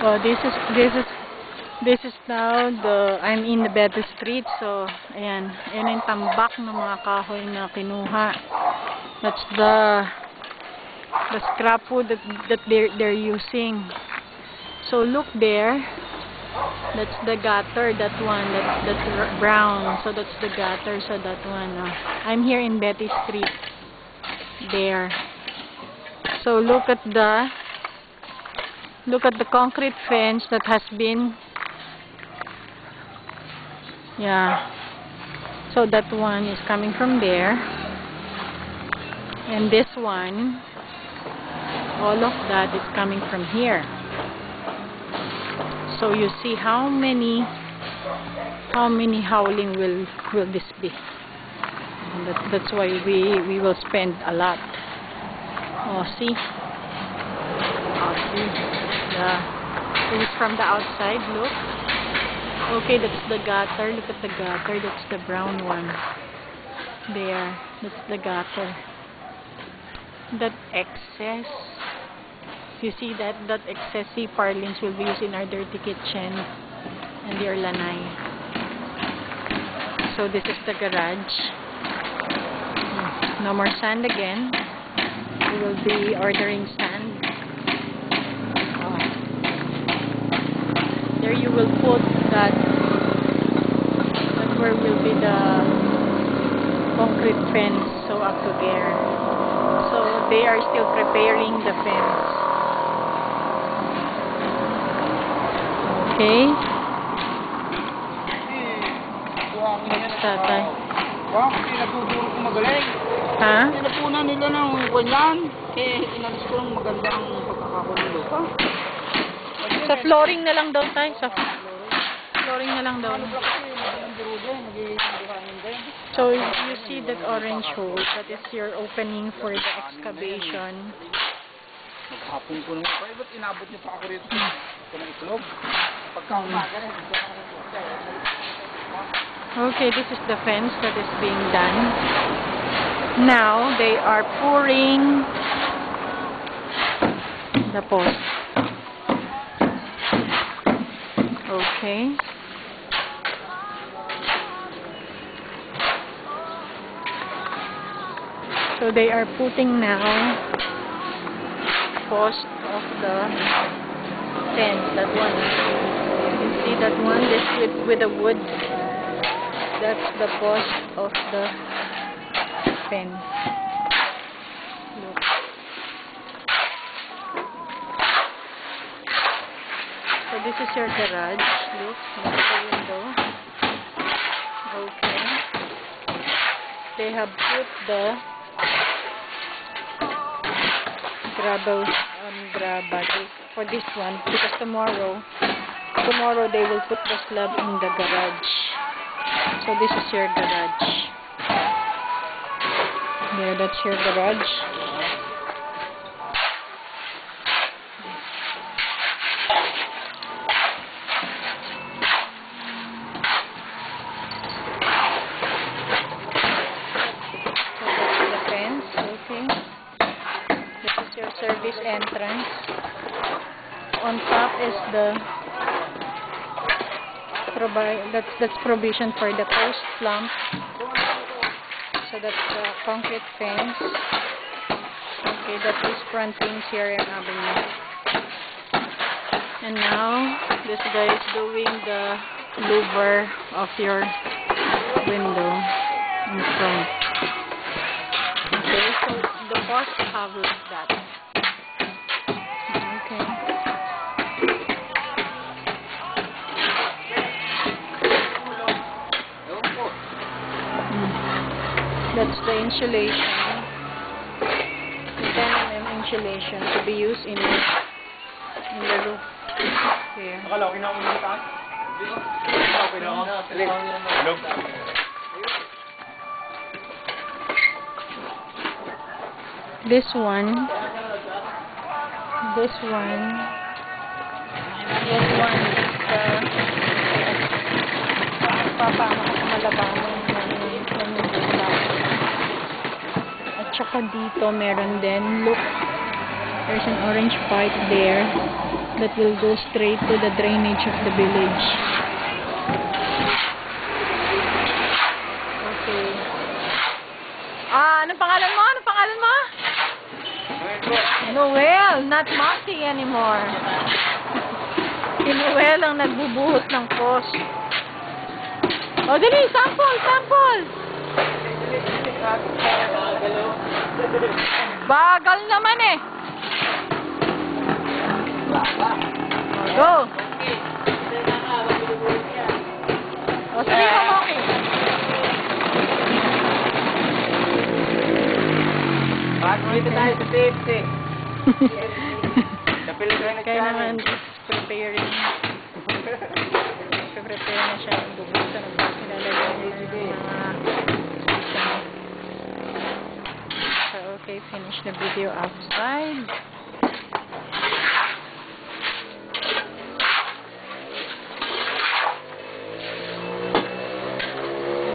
Oh, this is now I'm in the Betty Street. So ayan yung tambak ng mga kahoy na kinuha. That's the scrap wood that they're using. So look there. That's the gutter, that one, that's brown. So that's the gutter, so that one. I'm here in Betty Street. There. So look at the concrete fence that has been, so that one is coming from there, and this one, all of that is coming from here. So you see how many howling will this be. And that's why we will spend a lot. Oh, see? Oh, see? This is from the outside, look. Okay, that's the gutter. Look at the gutter. That's the brown one. There. That's the gutter. That excess. You see that excessive parlins will be used in our dirty kitchen and your lanai. So this is the garage. No more sand again. We will be ordering sand. There you will put that where will be the concrete fence, so up to there. So they are still preparing the fence. Okay. Next tatay. Kasi natuturo ko magaling. Ha? Pinapunan nila ng ganyan. Inalis ko ng magandang pagkakakulang lupa. Sa flooring na lang daw tayo. Sa flooring na lang daw. So you see that orange hole. That is your opening for the excavation. Maghapon ko naman. Kaya ba't inabot niyo pa ako rito? Ito na itlog. Okay, this is the fence that is being done. Now they are pouring the post. Okay. So they are putting now post of the fence. That one. You can see that one. This with the wood. That's the post of the fence. Look. So this is your garage. Look, look at the window. Okay. They have put the gravel for this one, because tomorrow they will put the slab in the garage. So this is your garage. There, that's your garage. Your service entrance. On top is that's provision for the post slump. So that's the concrete fence. Okay, that is fronting Sierra Avenue. And now this guy is doing the louver of your window in front. Okay, so the post have like that. That's the insulation. The 10 mm insulation to be used in the roof. Here. This one is malabanan at saka dito meron din, look, there's an orange part there. that will go straight to the drainage of the village. Okay. Anong pangalan mo? Anong pangalan mo? Noel, not Moxie anymore. Si Noel ang nagbubuhos ng pos. O, dali, sample, sample. Bagal naman eh. Go. O, sige mo, Moxie. Dito tayo sa safety. Sa Pilipinas Kaya naman is preparing. Prepare na siya ng bubusan ng bakit nilalagyan niya ng mga system. So, okay, finish the video outside.